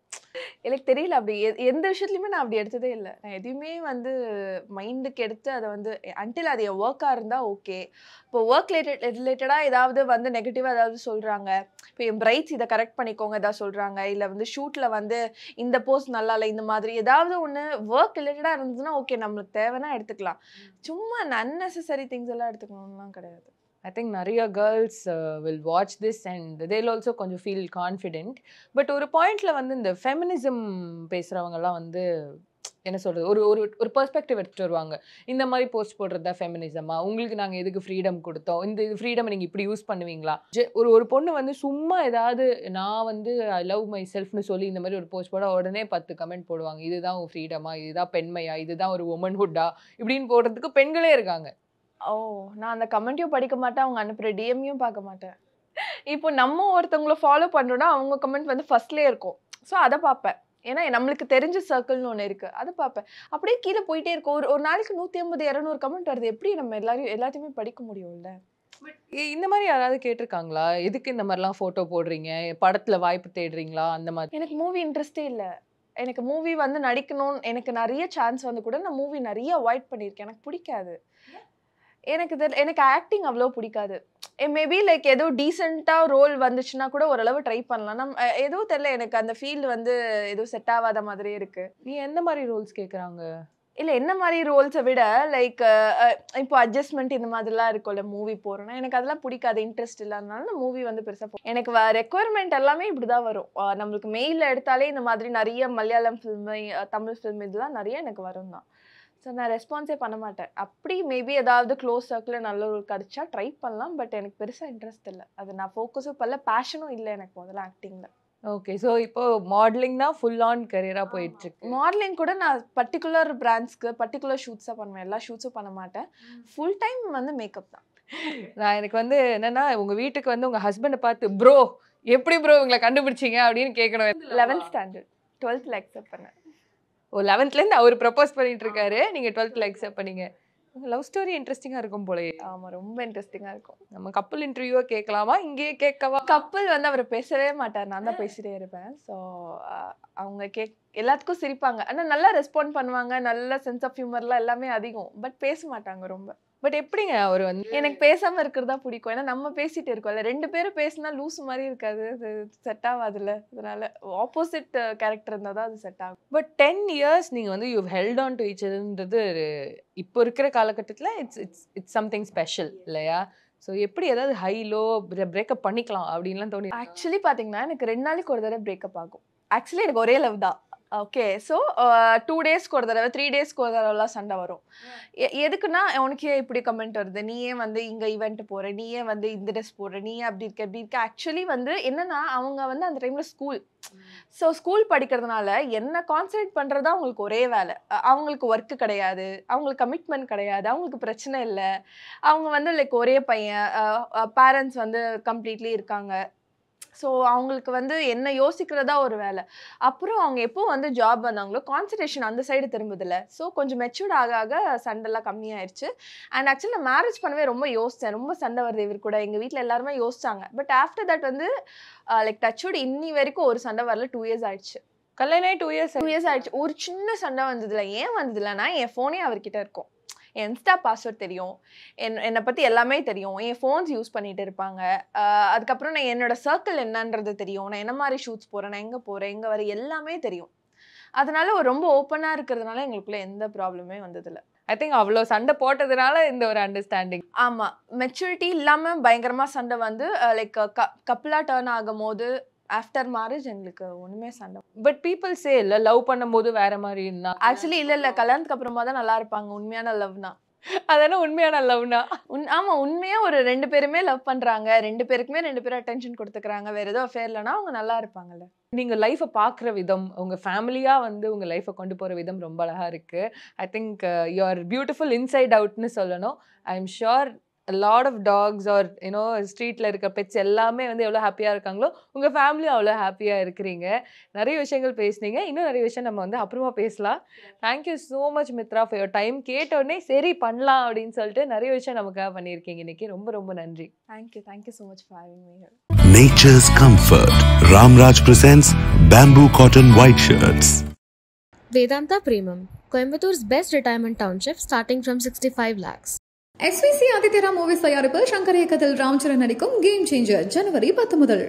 [SPEAKER 5] எனக்கு தெரியல, அப்படி எந்த விஷயத்துலையுமே நான் அப்படி எடுத்ததே இல்லை. நான் எதையுமே வந்து மைண்டுக்கு எடுத்து அதை வந்து அன்டில் அது என் ஒர்க்காக இருந்தால் ஓகே. இப்போ ஒர்க் ரிலேட்டடாக ஏதாவது வந்து நெகட்டிவாக ஏதாவது சொல்கிறாங்க, இப்போ என் பிரைட்ஸ் இதை கரெக்ட் பண்ணிக்கோங்க ஏதாவது சொல்கிறாங்க, இல்லை வந்து ஷூட்டில் வந்து இந்த போஸ்ட் நல்லா இல்லை, இந்த மாதிரி ஏதாவது ஒன்று ஒர்க் ரிலேட்டடாக இருந்ததுன்னா ஓகே, நம்மளுக்கு தேவைன்னா எடுத்துக்கலாம். சும்மா அன்னெசரி திங்ஸ் எல்லாம் எடுத்துக்கணும்லாம் கிடையாது.
[SPEAKER 4] I think நிறைய girls will watch this and they'll also கொஞ்சம் feel confident. பட் ஒரு பாயிண்ட்ல வந்து இந்த ஃபெமினிசம் பேசுகிறவங்கலாம் வந்து என்ன சொல்கிறது, ஒரு பெர்ஸ்பெக்டிவ் எடுத்துகிட்டு வருவாங்க. இந்த மாதிரி போஸ்ட் போடுறதா ஃபெமினிசமா, உங்களுக்கு நாங்கள் எதுக்கு ஃப்ரீடம் கொடுத்தோம், இந்த ஃப்ரீடம் நீங்கள் இப்படி யூஸ் பண்ணுவீங்களா? ஒரு பொண்ணு வந்து சும்மா ஏதாவது நான் வந்து ஐ லவ் மை செல்ஃப்னு சொல்லி இந்த மாதிரி ஒரு போஸ்ட் போட உடனே 10 கமெண்ட் போடுவாங்க. இதுதான் ஒரு ஃப்ரீடமா, இதுதான் பெண்மையா, இதுதான் ஒரு உமன்ஹுட்டா இப்படின்னு போடுறதுக்கு பெண்களே இருக்காங்க.
[SPEAKER 5] ஓ, நான் அந்த கமெண்ட்டையும் படிக்க மாட்டேன், அவங்க அனுப்புகிற டிஎம்மையும் பார்க்க மாட்டேன். இப்போ நம்ம ஒருத்தவங்கள ஃபாலோ பண்ணுறோன்னா அவங்க கமெண்ட் வந்து ஃபர்ஸ்ட்லேயே இருக்கும். ஸோ அதை பார்ப்பேன். ஏன்னா நம்மளுக்கு தெரிஞ்ச சர்க்கிள்னு ஒன்று இருக்குது, அதை பார்ப்பேன். அப்படியே கீழே போயிட்டே இருக்கும். ஒரு நாளைக்கு 150-200 கமெண்ட் வருது. எப்படி நம்ம எல்லாத்தையுமே படிக்க முடியும்ல?
[SPEAKER 4] இந்த மாதிரி யாராவது கேட்டிருக்காங்களா, எதுக்கு இந்த மாதிரிலாம் ஃபோட்டோ போடுறீங்க, படத்தில் வாய்ப்பு தேடுறீங்களா அந்த மாதிரி?
[SPEAKER 5] எனக்கு மூவி இன்ட்ரெஸ்டே இல்லை. எனக்கு மூவி வந்து நடிக்கணும்னு எனக்கு நிறைய சான்ஸ் வந்து கூட நான் மூவி நிறைய அவாய்ட் பண்ணியிருக்கேன். எனக்கு பிடிக்காது. எனக்கு ஆக்டிங் அவ்வளோ பிடிக்காது. மேபி லைக் ஏதோ டீசெண்டாக ரோல் வந்துச்சுன்னா கூட ஓரளவு ட்ரை பண்ணலாம். நம்ம ஏதோ தெரியல, எனக்கு அந்த ஃபீல்டு வந்து ஏதோ செட் ஆகாத மாதிரியே இருக்குது.
[SPEAKER 4] நீ எந்த மாதிரி ரோல்ஸ் கேட்குறாங்க?
[SPEAKER 5] இல்லை, என்ன மாதிரி ரோல்ஸை விட லைக் இப்போ அட்ஜஸ்ட்மெண்ட் இந்த மாதிரிலாம் இருக்கும்ல, மூவி போகிறோன்னா எனக்கு அதெல்லாம் பிடிக்காது, இன்ட்ரெஸ்ட் இல்லாதனால நான் மூவி வந்து பெருசாக எனக்கு ரெக்குவயர்மெண்ட் எல்லாமே இப்படி தான் வரும். நம்மளுக்கு மெயிலில் எடுத்தாலே இந்த மாதிரி நிறைய மலையாளம் ஃபில்மு, தமிழ் ஃபில்ம் இதெல்லாம் நிறைய எனக்கு வரும் தான். ஸோ நான் ரெஸ்பான்ஸே பண்ண மாட்டேன். அப்படி மேபி ஏதாவது க்ளோஸ் சர்க்கிளில் நல்ல ஒரு கிடச்சா ட்ரை பண்ணலாம். பட் எனக்கு பெருசாக இன்ட்ரெஸ்ட் இல்லை. அது நான் ஃபோக்கஸும் பண்ணல, பேஷனும் இல்லை எனக்கு முதல்ல ஆக்டிங்கில்.
[SPEAKER 4] ஓகே. ஸோ இப்போ மாடலிங்னா ஃபுல் ஆன் கரியராக போயிட்டுருக்கு.
[SPEAKER 5] மாடலிங் கூட நான் பர்டிகுலர் பிராண்ட்ஸ்க்கு பர்டிகுலர் ஷூட்ஸாக பண்ணுவேன். எல்லா ஷூட்ஸும் பண்ண மாட்டேன். ஃபுல் டைம் வந்து மேக்கப் தான்.
[SPEAKER 4] எனக்கு வந்து என்னன்னா உங்கள் வீட்டுக்கு வந்து உங்கள் ஹஸ்பண்டை பார்த்து ப்ரோ எப்படி ப்ரோ இவங்களை கண்டுபிடிச்சிங்க அப்படின்னு கேட்கணும்.
[SPEAKER 5] 11th ஸ்டாண்டர்ட் 12th அக்செப்ட் பண்ணேன்.
[SPEAKER 4] ஓ 11th அவர் ப்ரப்போஸ் பண்ணிட்டு இருக்காரு, நீங்கள் 12th அக்செப்ட் பண்ணீங்க. லவ் ஸ்டோரி இன்ட்ரெஸ்டிங்காக இருக்கும் போலயே.
[SPEAKER 5] ஆமாம், ரொம்ப இன்ட்ரெஸ்டிங்காக இருக்கும்.
[SPEAKER 4] நம்ம கப்பல் இன்டர்வியூவா கேட்கலாமா, இங்கேயே கேட்கவா?
[SPEAKER 5] கப்பல் வந்து அவர் பேசவே மாட்டார், நான் தான் பேசிட்டே இருப்பேன். ஸோ அவங்க எல்லாத்துக்கும் சிரிப்பாங்க, ஆனால் நல்லா ரெஸ்பாண்ட் பண்ணுவாங்க, நல்ல சென்ஸ் ஆஃப் ஹியூமர்லாம் எல்லாமே அதிகம். பட் பேச மாட்டாங்க ரொம்ப.
[SPEAKER 4] பட் எப்படிங்க அவர் வந்து
[SPEAKER 5] எனக்கு பேசாமல் இருக்கிறதா பிடிக்கும். ஏன்னா நம்ம பேசிட்டு இருக்கோம்ல, 2 பேரும் பேசினா லூஸ் மாதிரி இருக்காது, அது செட் ஆகாதுல்ல. அதனால ஆப்போசிட் கேரக்டர் இருந்தால் தான் அது செட் ஆகும்.
[SPEAKER 4] பட் 10 years நீங்கள் வந்து you held on to each அதர்ன்றது இப்போ இருக்கிற காலகட்டத்தில் இட்ஸ் சம்திங் ஸ்பெஷல் இல்லையா? ஸோ எப்படி ஏதாவது ஹைலோ பிரேக்கப் பண்ணிக்கலாம் அப்படின்லாம் தோணி?
[SPEAKER 5] ஆக்சுவலி பார்த்தீங்கன்னா எனக்கு 2 நாளைக்கு ஒரு தடவை பிரேக்கப் ஆகும். ஆக்சுவலி எனக்கு ஒரே லவ் தான். ஓகே. ஸோ 2 டேஸ்க்கு ஒரு தடவை 3 டேஸ்க்கு ஒரு தடவைலாம் சண்டை வரும். எதுக்குன்னா உனக்கு இப்படி கமெண்ட் வருது, நீ ஏன் வந்து இங்கே ஈவெண்ட் போகிற, நீ ஏன் வந்து இந்த ட்ரெஸ் போடுற, நீ ஏன் அப்படி இருக்க எப்படி இருக்க. ஆக்சுவலி வந்து என்னன்னா அவங்க வந்து அந்த டைமில் ஸ்கூல், ஸோ ஸ்கூல் படிக்கிறதுனால என்ன கான்சன்ட்ரேட் பண்ணுறதா அவங்களுக்கு ஒரே வேலை. அவங்களுக்கு ஒர்க்கு கிடையாது, அவங்களுக்கு கமிட்மெண்ட் கிடையாது, அவங்களுக்கு பிரச்சனை இல்லை. அவங்க வந்து லைக் ஒரே பையன், பேரண்ட்ஸ் வந்து கம்ப்ளீட்லி இருக்காங்க. ஸோ அவங்களுக்கு வந்து என்ன யோசிக்கிறதா ஒரு வேலை. அப்புறம் அவங்க எப்போ வந்து ஜாப் வந்தாங்களோ கான்சன்ட்ரேஷன் அந்த சைடு திரும்புதில்ல. ஸோ கொஞ்சம் மெச்சூர்ட் ஆக ஆக சண்டைலாம் கம்மியாயிருச்சு. அண்ட் ஆக்சுவலி நான் மேரேஜ் பண்ணவே ரொம்ப யோசித்தேன், ரொம்ப சண்டை வருது இவர் கூட, எங்கள் வீட்டில் எல்லாருமே யோசிச்சாங்க. பட் ஆஃப்டர் தட் வந்து லைக் டச்வுட் இன்னி வரைக்கும் ஒரு சண்டை வரல. 2 years ஆயிடுச்சு.
[SPEAKER 4] கல்யாணம் 2 years
[SPEAKER 5] ஆயிடுச்சு. ஒரு சின்ன சண்டை வந்ததில்ல. ஏன் வந்ததில்லைன்னா என் ஃபோனே அவர்கிட்ட இருக்கும், என் இன்ஸ்டா பாஸ்வேர்ட் தெரியும், என்னை பற்றி எல்லாமே தெரியும், என் ஃபோன்ஸ் யூஸ் பண்ணிட்டு இருப்பாங்க. அதுக்கப்புறம் நான் என்னோட சர்க்கிள் என்னன்றது தெரியும், நான் என்ன மாதிரி ஷூட்ஸ் போகிறேன், நான் எங்கே போகிறேன், எங்கே வர எல்லாமே தெரியும். அதனால ஒரு ரொம்ப ஓப்பனாக இருக்கிறதுனால எங்களுக்குள்ள எந்த ப்ராப்ளமே வந்ததில்லை.
[SPEAKER 4] ஐ திங்க் அவ்வளோ சண்டை போட்டதுனால இந்த ஒரு அண்டர்ஸ்டாண்டிங்.
[SPEAKER 5] ஆமாம், மெச்சூரிட்டி இல்லாமல் பயங்கரமாக சண்டை வந்து லைக் கப்பிளாக டேர்ன் ஆகும் போது ஆஃப்டர் மேரேஜ் எங்களுக்கு ஒன்றுமே சண்டை.
[SPEAKER 4] பட் பீப்புள் சே இல்லை லவ் பண்ணும்போது வேற மாதிரி இருந்தா.
[SPEAKER 5] ஆக்சுவலி இல்லை, கல்யாணத்துக்கு அப்புறமா தான் நல்லா இருப்பாங்க உண்மையான லவ்னா.
[SPEAKER 4] அதான உண்மையான லவ்னா?
[SPEAKER 5] ஆமாம், உண்மையாக ஒரு 2 பேருமே லவ் பண்ணுறாங்க, 2 பேருக்குமே 2 பேரும் அட்டென்ஷன் கொடுத்துக்கிறாங்க, வேறு எதுவும் அஃபேர் இல்லைனா அவங்க நல்லா இருப்பாங்கல்ல.
[SPEAKER 4] நீங்கள் லைஃப்பை பார்க்குற விதம், உங்கள் ஃபேமிலியாக வந்து உங்கள் லைஃப்பை கொண்டு போகிற விதம் ரொம்ப அழகாக இருக்குது. I think you are beautiful inside அவுட்னு சொல்லணும். I am sure a lot of dogs or ஸ்ட்ரீட்டில் இருக்க பெட்ஸ் எல்லாமே வந்து எவ்வளோ ஹாப்பியாக இருக்காங்களோ உங்கள் ஃபேமிலியும் அவ்வளோ ஹாப்பியாக இருக்கிறீங்க. நிறைய விஷயங்கள் பேசுனீங்க, இன்னும் நிறைய விஷயம் நம்ம வந்து அப்புறமா பேசலாம். Thank you so much Mitra for your time. கேட்டோடனே சரி பண்ணலாம் அப்படின்னு சொல்லிட்டு நிறைய விஷயம் நமக்காக பண்ணியிருக்கீங்க இன்னைக்கு. ரொம்ப ரொம்ப நன்றி.
[SPEAKER 5] Thank you so much for having me here.
[SPEAKER 1] Nature's comfort. Ramraj presents bamboo cotton white shirts.
[SPEAKER 2] Vedanta Premium, Coimbator's best retirement township starting from 65 lakhs.
[SPEAKER 3] SVC ஆதித்யரா movies தயாரிப்பில் சங்கர் இயக்கத்தில் ராம்சரண் நடிக்கும் கேம் சேஞ்சர் ஜனவரி 10 முதல்.